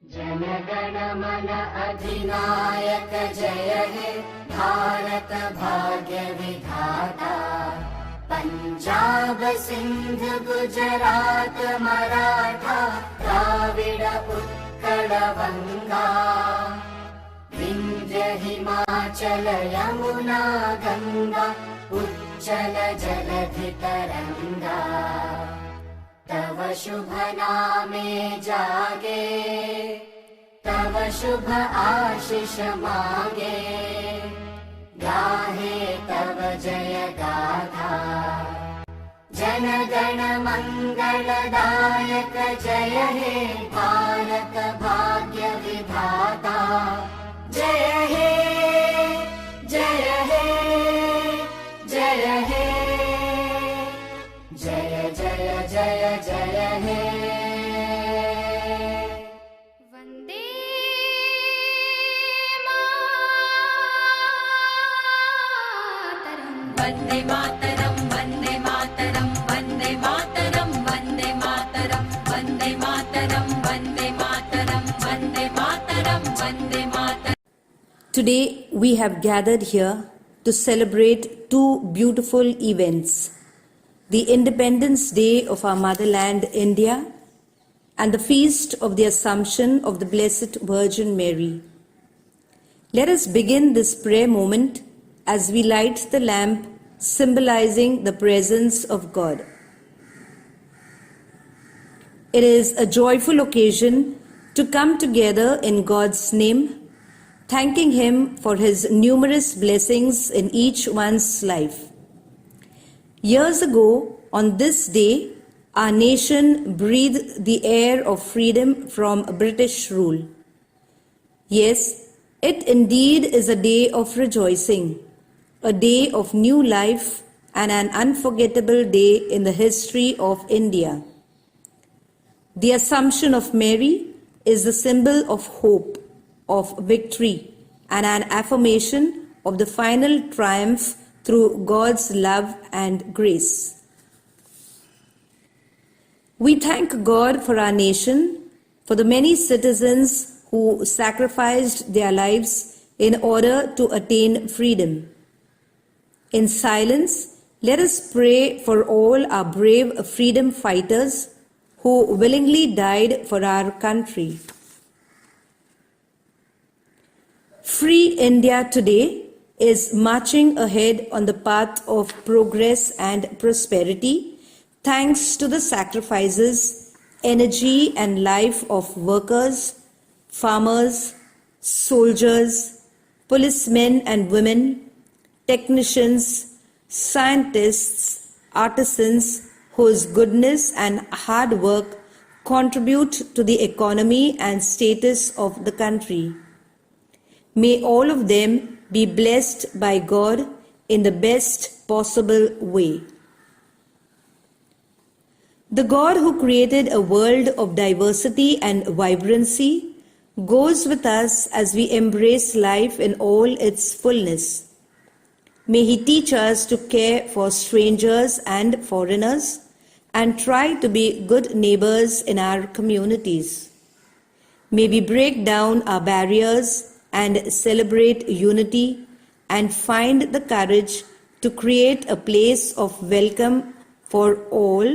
जनगण मन अधिनायक जय हे भारत भाग्य विधाता। पंजाब सिंध गुजरात मराठा द्राविड उत्कल बंगा। विंध्य हिमाचल यमुना गंगा उच्चल जलधि तरंगा। तव शुभ नामे जागे तव शुभ आशीष मागे। गाहे तव जय गाथा जन गण मंगलदायक जय हे भारत भाग्य विधाता। जय हे जय हे जय हे जय जय जय जय हे। Vande Mataram Vande Mataram Vande Mataram Vande Mataram Vande Mataram Vande Mataram Vande Mataram Vande Mataram. Today we have gathered here to celebrate two beautiful events: the Independence Day of our motherland India and the feast of the Assumption of the Blessed Virgin Mary. Let us begin this prayer moment as we light the lamp symbolizing the presence of God. It is a joyful occasion to come together in God's name, thanking Him for His numerous blessings in each one's life. Years ago, on this day, our nation breathed the air of freedom from British rule. Yes, it indeed is a day of rejoicing, a day of new life and an unforgettable day in the history of India. The Assumption of Mary is the symbol of hope, of victory, and an affirmation of the final triumph through God's love and grace. We thank God for our nation, for the many citizens who sacrificed their lives in order to attain freedom. In silence, let us pray for all our brave freedom fighters who willingly died for our country. Free India today is marching ahead on the path of progress and prosperity, thanks to the sacrifices, energy, and life of workers, farmers, soldiers, policemen and women, technicians, scientists, artisans, whose goodness and hard work contribute to the economy and status of the country. May all of them be blessed by God in the best possible way. The God who created a world of diversity and vibrancy goes with us as we embrace life in all its fullness. May He teach us to care for strangers and foreigners and try to be good neighbors in our communities. May we break down our barriers and celebrate unity and find the courage to create a place of welcome for all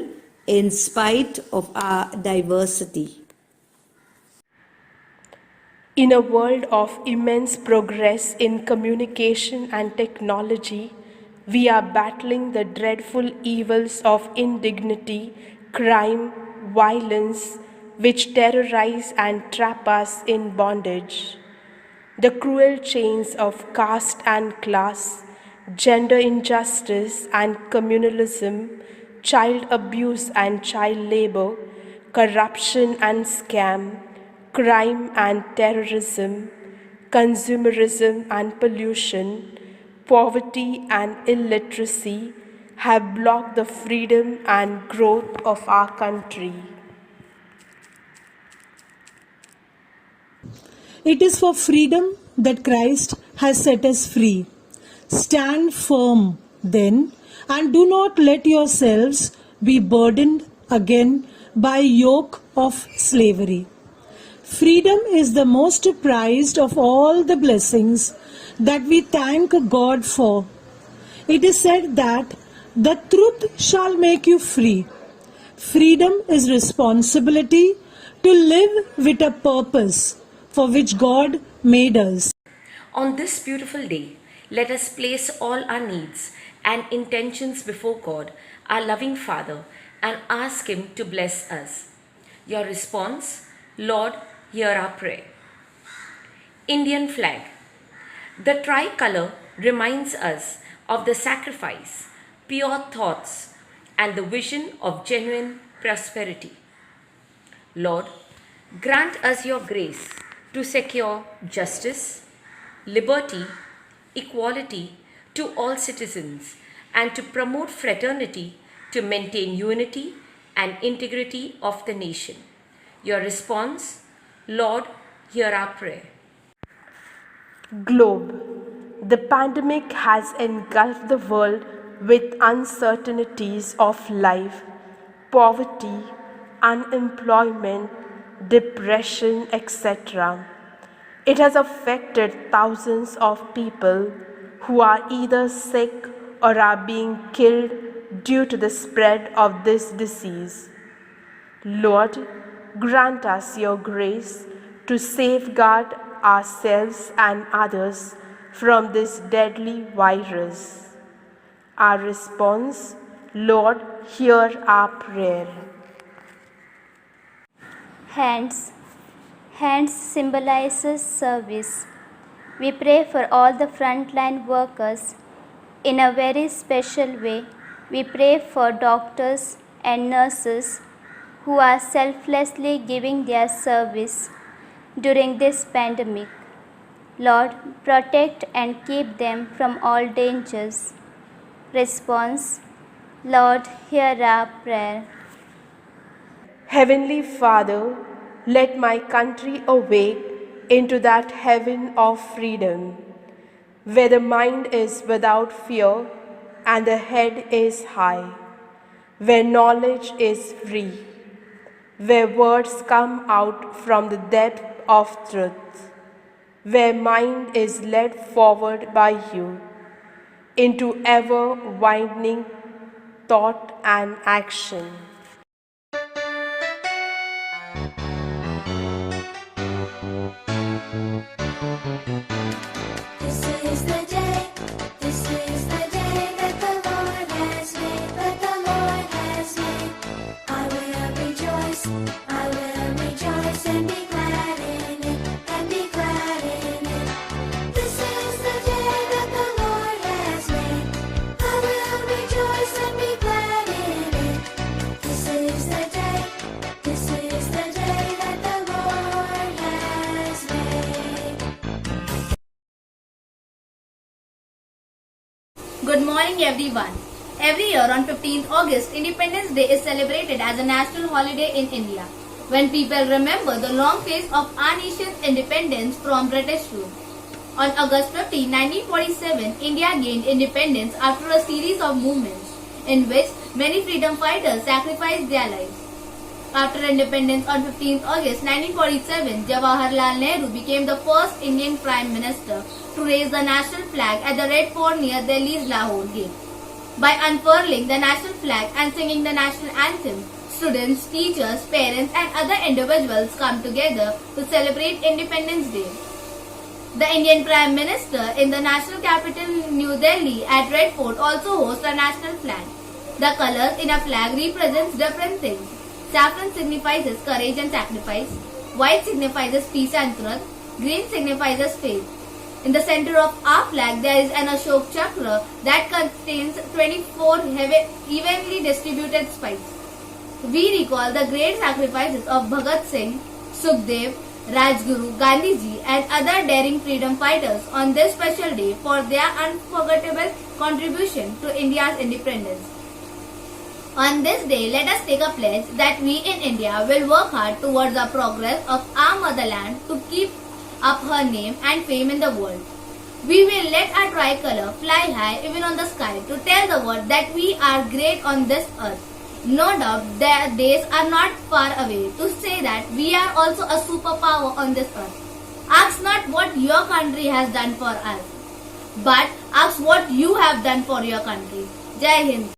in spite of our diversity. In a world of immense progress in communication and technology, we are battling the dreadful evils of indignity, crime, violence, which terrorize and trap us in bondage. The cruel chains of caste and class, gender injustice and communalism, child abuse and child labor, corruption and scam, crime and terrorism, consumerism and pollution, poverty and illiteracy have blocked the freedom and growth of our country. It is for freedom that Christ has set us free. Stand firm, then, and do not let yourselves be burdened again by yoke of slavery. Freedom is the most prized of all the blessings that we thank God for. It is said that the truth shall make you free. Freedom is responsibility to live with a purpose for which God made us. On this beautiful day, let us place all our needs and intentions before God, our loving Father, and ask Him to bless us. Your response: Lord, hear our prayer. Indian flag. The tricolor reminds us of the sacrifice, pure thoughts, and the vision of genuine prosperity. Lord, grant us your grace to secure justice, liberty, equality to all citizens, and to promote fraternity to maintain unity and integrity of the nation. Your response: Lord, hear our prayer. Globe. The pandemic has engulfed the world with uncertainties of life, poverty, unemployment, depression, etc. It has affected thousands of people who are either sick or are being killed due to the spread of this disease. Lord, grant us your grace to safeguard ourselves and others from this deadly virus. Our response: Lord, hear our prayer. Hands. Hands symbolizes service. We pray for all the frontline workers. In a very special way, we pray for doctors and nurses who are selflessly giving their service during this pandemic. Lord, protect and keep them from all dangers. Response: Lord, hear our prayer. Heavenly Father, let my country awake into that heaven of freedom, where the mind is without fear and the head is high, where knowledge is free, where words come out from the depth of truth, where mind is led forward by you into ever-widening thought and action. This is the day that the Lord has made, that the Lord has made. I will rejoice and be glad in it, and be glad in it. This is the day that the Lord has made. I will rejoice and be glad in it. This is the day that the Lord has made. Good morning everyone. Every year on 15th August, Independence Day is celebrated as a national holiday in India, when people remember the long phase of our nation's independence from British rule. On August 15, 1947, India gained independence after a series of movements in which many freedom fighters sacrificed their lives. After independence on 15th August 1947, Jawaharlal Nehru became the first Indian Prime Minister to raise the national flag at the Red Fort near Delhi's Lahore Gate. By unfurling the national flag and singing the national anthem, students, teachers, parents and other individuals come together to celebrate Independence Day. The Indian Prime Minister in the national capital New Delhi at Red Fort also hosts a national flag. The colors in a flag represents different things. Saffron signifies courage and sacrifice. White signifies peace and truth. Green signifies faith. In the center of our flag there is an Ashok Chakra that contains 24 evenly distributed spikes. We recall the great sacrifices of Bhagat Singh, Sukhdev, Rajguru, Gandhiji and other daring freedom fighters on this special day for their unforgettable contribution to India's independence. On this day, let us take a pledge that we in India will work hard towards the progress of our motherland to keep up her name and fame in the world. We will let our tricolor fly high even on the sky to tell the world that we are great on this earth. No doubt their days are not far away to say that we are also a superpower on this earth. Ask not what your country has done for us, but ask what you have done for your country. Jai Hind.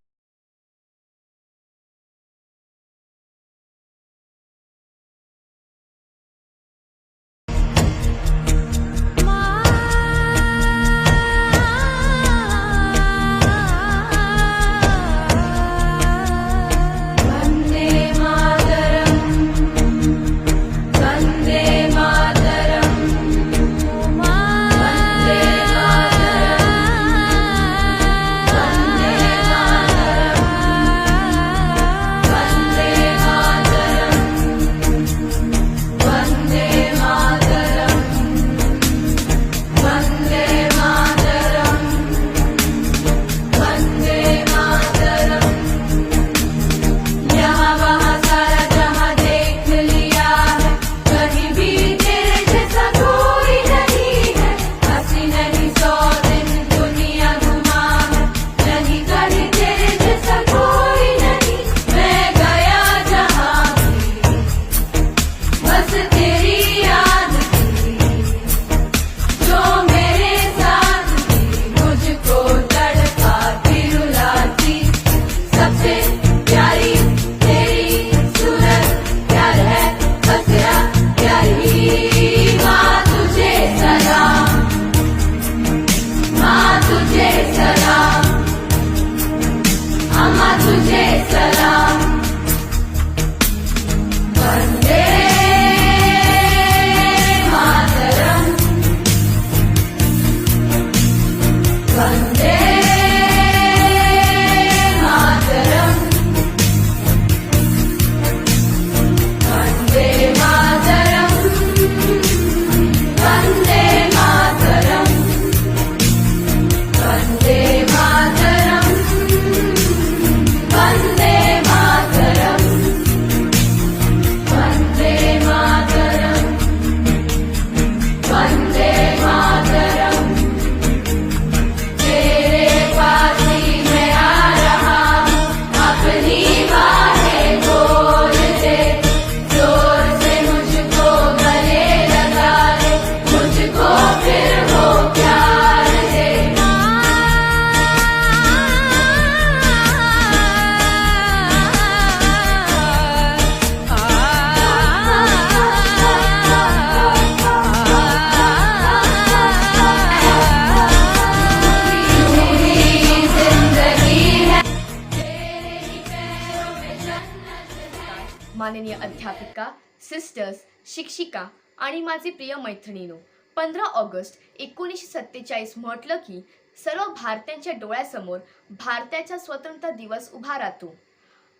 माननीय अध्यापिका, sisters, शिक्षिका आणि माझी प्रिय मैत्रिणींनो, 15 August 1947 म्हटलं की सर्व भारतीयांच्या डोळ्यासमोर भारताचा स्वतंत्र दिवस उभा राहतो.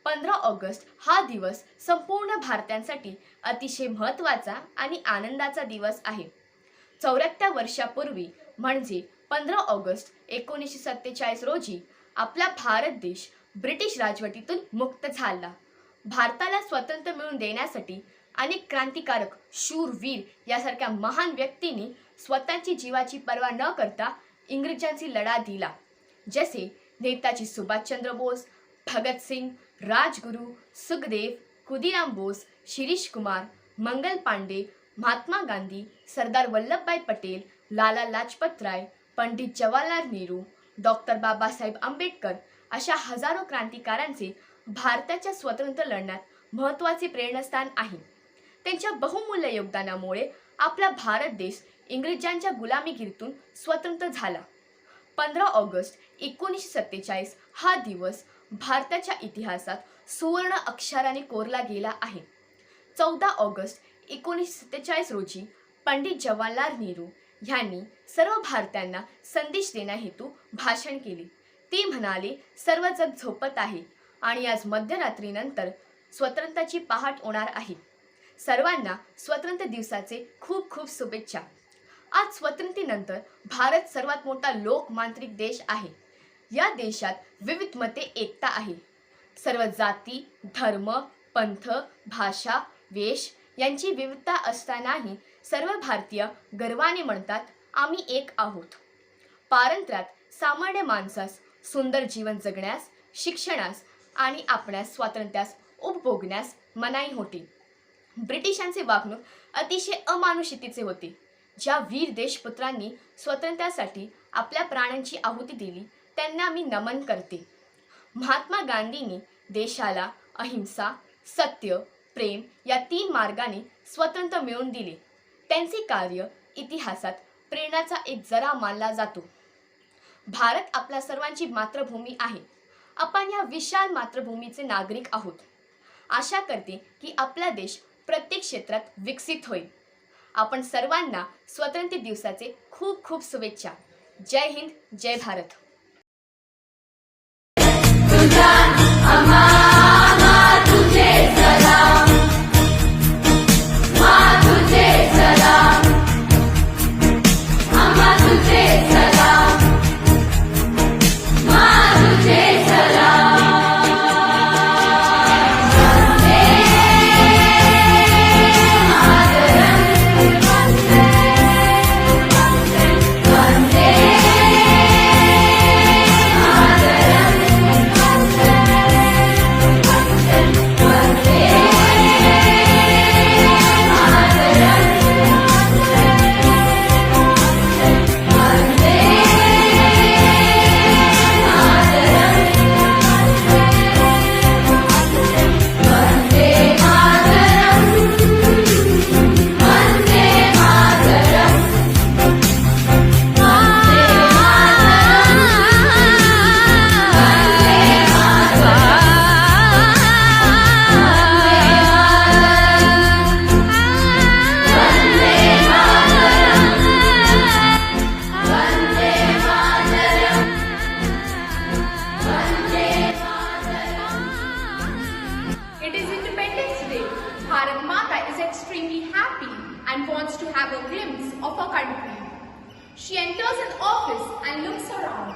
15 ऑगस्ट हा दिवस संपूर्ण भारतीयांसाठी अतिशय महत्त्वाचा आणि आनंदाचा दिवस आहे. 74 वर्षापूर्वी म्हणजे 15 ऑगस्ट 1947 रोजी आपला भारत देश ब्रिटिश राजवटीतून मुक्त झाला. भारताला स्वातंत्र्य मिळवून देण्यासाठी अनेक क्रांतिकारक, शूरवीर यासारख्या महान व्यक्तींनी स्वतःची जीवाची पर्वा न करता इंग्रजांशी लढा दिला. जसे नेताजी सुभाषचंद्र बोस, भगतसिंग, राजगुरू, सुखदेव, खुदीराम बोस, शिरीष कुमार, मंगल पांडे, महात्मा गांधी, सरदार वल्लभभाई पटेल, लाला लाजपत राय, पंडित जवाहरलाल नेहरू, डॉक्टर बाबासाहेब आंबेडकर अशा हजारो क्रांतिकारांचे भारताच्या स्वातंत्र्य लढण्यात महत्त्वाचे प्रेरणास्थान आहे. त्यांच्या बहुमूल्य योगदानामुळे आपला भारत देश इंग्रजांच्या गुलामीगिरीतून स्वतंत्र झाला. 15 ऑगस्ट 1947 हा दिवस भारताच्या इतिहासात सुवर्ण अक्षराने कोरला गेला आहे. 14 ऑगस्ट 1947 रोजी पंडित जवाहरलाल नेहरू यांनी सर्व भारतीयांना संदेश देण्याहेतू भाषण केले. ते म्हणाले, सर्व जग झोपत आहे आणि आज मध्यरात्रीनंतर स्वातंत्र्याची पहाट होणार आहे. सर्वांना स्वातंत्र्य दिवसाचे खूप खूप शुभेच्छा. आज स्वातंत्र्यानंतर भारत सर्वात मोठा लोकमांत्रिक देश आहे. या देशात विविध मते एकता आहे. सर्व जाती, धर्म, पंथ, भाषा, वेश यांची विविधता असतानाही सर्व भारतीय गर्वाने म्हणतात, आम्ही एक आहोत. पारंत्र्यात सामान्य माणसास सुंदर जीवन जगण्यास, शिक्षणास, आणि आपणास स्वातंत्र्यास उपभोगण्यास मनाई होती. ब्रिटिशांचे वागणूक अतिशय अमानुषिकतेचे होते. ज्या वीर देशपुत्रांनी स्वातंत्र्यासाठी आपल्या प्राणांची आहुती दिली त्यांना मी नमन करते. महात्मा गांधींनी देशाला अहिंसा, सत्य, प्रेम या 3 मार्गाने स्वतंत्र मिळवून दिले. त्यांचे कार्य इतिहासात प्रेरणाचा एक जरा मानला जातो. भारत आपल्या सर्वांची मातृभूमी आहे. आपण या विशाल मातृभूमीचे नागरिक आहोत. आशा करते की आपला देश प्रत्येक क्षेत्रात विकसित होईल. आपण सर्वांना स्वातंत्र्य दिवसाचे खूप खूप शुभेच्छा. जय हिंद, जय Bharat. It is Independence Day. Bharat Mata is extremely happy and wants to have a glimpse of her country. She enters an office and looks around.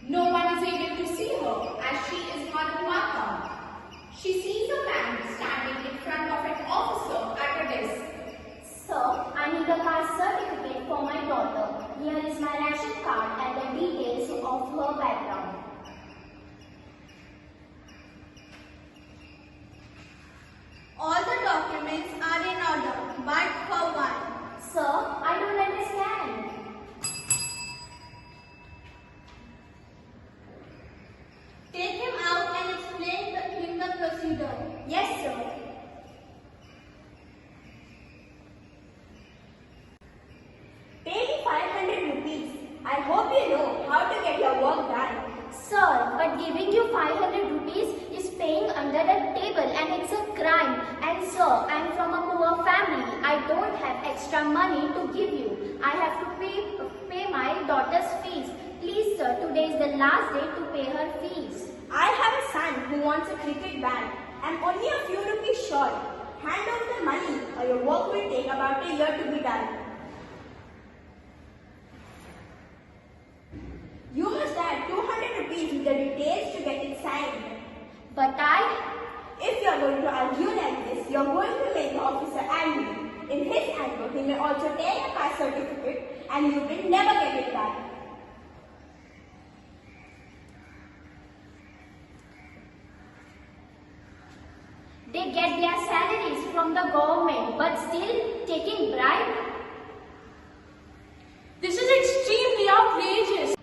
No one is able to see her as she is Bharat Mata. She sees a man standing in front of an officer at a desk. Sir, I need a caste certificate for my daughter. Here is my ration card and the details of her background. All the documents are in order, but for one. Sir, I don't understand. Take him out and explain him the procedure. Yes, sir. Pay me 500 rupees. I hope you know how to get your work done. Sir, but giving you 500 rupees is paying under the table and it's a crime. And sir, I'm from a poor family. I don't have extra money to give you. I have to pay my daughter's fees. Please sir, today is the last day to pay her fees. I have a son who wants a cricket bat. I'm only a few rupees short. Hand over the money or your work will take about a year to be done. You must add 200 rupees with the details to get it signed. But If you are going to argue like this, you are going to make the officer angry. In his anger, he may also take a caste certificate and you will never get it back. they get their salaries from the government but still taking bribe. This is extremely outrageous.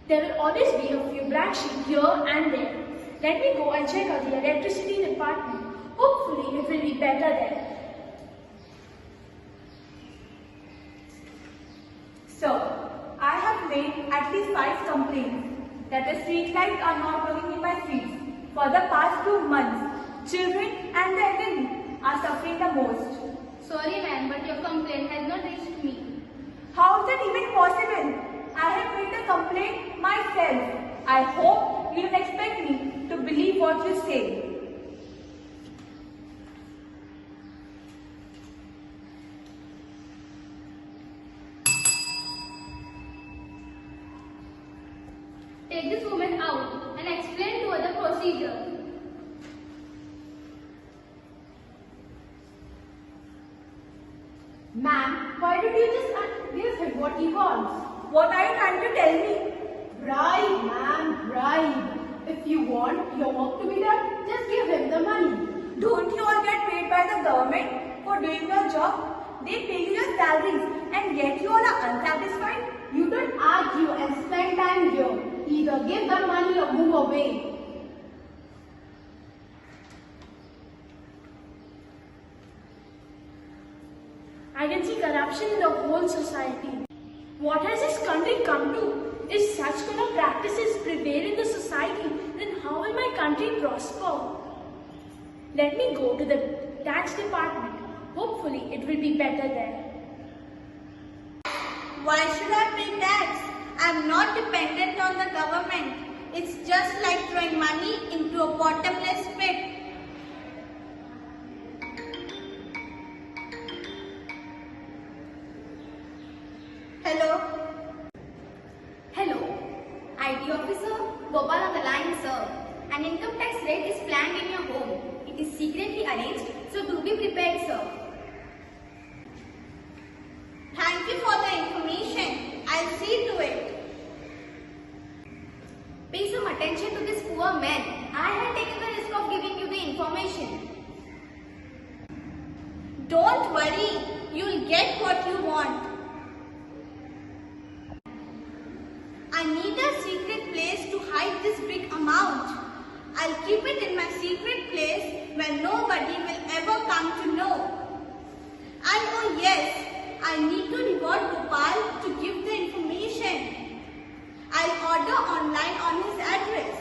There will always be a few black sheep here and there. Let me go and check out the electricity department. Hopefully it will be better there. Sir, I have made at least 5 complaints that the street lights are not working in my streets. For the past 2 months, children and the elderly are suffering the most. Sorry ma'am, but your complaint has not reached me. How is that even possible? I have made the complaint myself. I hope you don't expect me to believe what you say. Take this woman out and explain to her the procedure. Ma'am, why did you just give him what he wants? What are you trying to tell me? Bribe, ma'am, bribe. If you want your work to be done, just give him the money. Don't you all get paid by the government for doing your job? They pay you your salaries and yet you all are unsatisfied? You don't argue and spend time here. Either give them money or move away. I can see corruption in the whole society. What has this country come to? If such kind of practices prevail in the society, then how will my country prosper? Let me go to the tax department. Hopefully it will be better there. Why should I pay tax? I'm not dependent on the government. It's just like throwing money into a bottomless pit. Hello? Hello, IT officer, Gopal on the line, sir. An income tax raid is planned in your home. It is secretly arranged, so do be prepared, sir. Thank you for the information. I'll see to it. Pay some attention to this poor man. I had taken the risk of giving you the information. Don't worry. You'll get what you want. I need a secret place to hide this big amount. I'll keep it in my secret place where nobody will ever come to know. And oh yes, I need to reward Gopal to give the information. I'll order online on his address.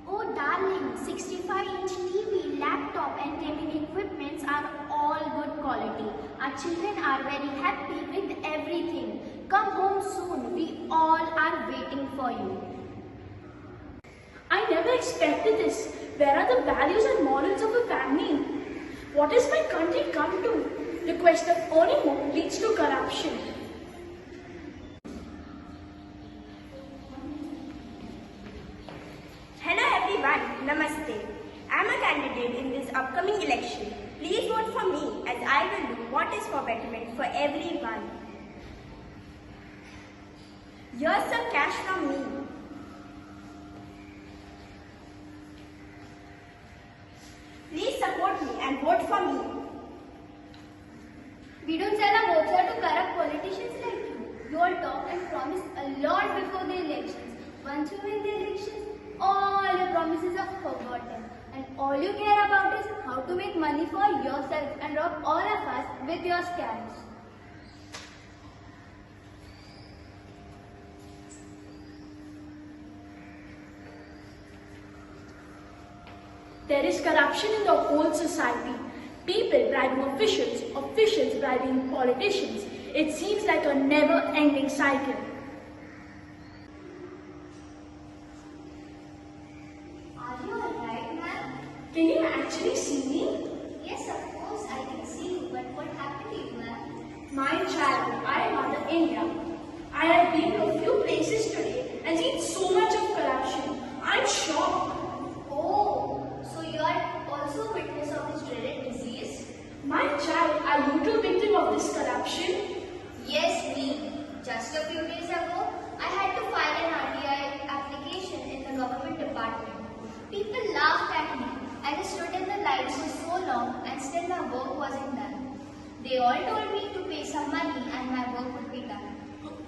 Oh darling, 65-inch TV, laptop and gaming equipments are all good quality. Our children are very happy with everything. Come home soon, we all are waiting for you. I never expected this. Where are the values and morals of a family? What has my country come to? The quest of earning more leads to corruption. Hello everyone, Namaste. I am a candidate in this upcoming election. Please vote for me as I will do what is for betterment for everyone. Here's some cash from me. Please support me and vote for me. We don't sell our votes to corrupt politicians like you. You all talk and promise a lot before the elections. Once you win the elections, all your promises are forgotten. And all you care about is how to make money for yourself and rob all of us with your scams. There is corruption in the whole society. People bribing officials, officials bribing politicians. It seems like a never-ending cycle. Are you alright, ma'am? Can you actually see me? Yes, of course, I can see you, but what happened to you, ma'am? My child, I am Mother India. I have been to a few places today and seen so much of corruption. I'm shocked. Oh, so you are also a witness of this dreaded disease? My child, are you too victim of this corruption? Yes, me. Just a few days ago, I had to file an RTI application in the government department. People laughed at me. I stood in the lines for so long and still my work wasn't done. They all told me to pay some money and my work would be done.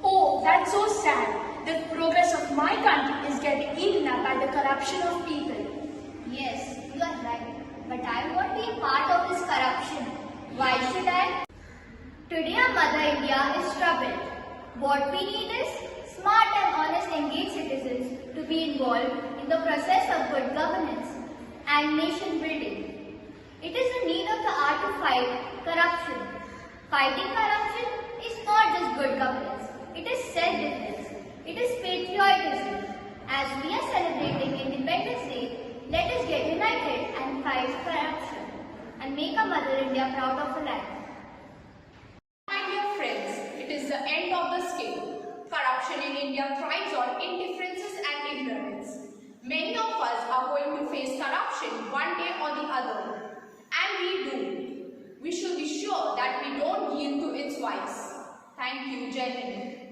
Oh, that's so sad. The progress of my country is getting eaten up by the corruption of people. Yes, you are right. But I won't be a part of this corruption. Why should I? Today our Mother India is troubled. What we need is smart and honest engaged citizens to be involved in the process of good governance and nation building. It is the need of the hour to fight corruption. Fighting corruption is not just good governance. It is self-defense. It is patriotism. As we are celebrating Independence Day, let us get united and fight corruption and make our Mother India proud of her land. My dear friends, it is the end of the scale. Corruption in India thrives on indifferences and ignorance. Many of us are going to face corruption one day or the other. And we do. We should be sure that we don't yield to its vice. Thank you, Jai Hind.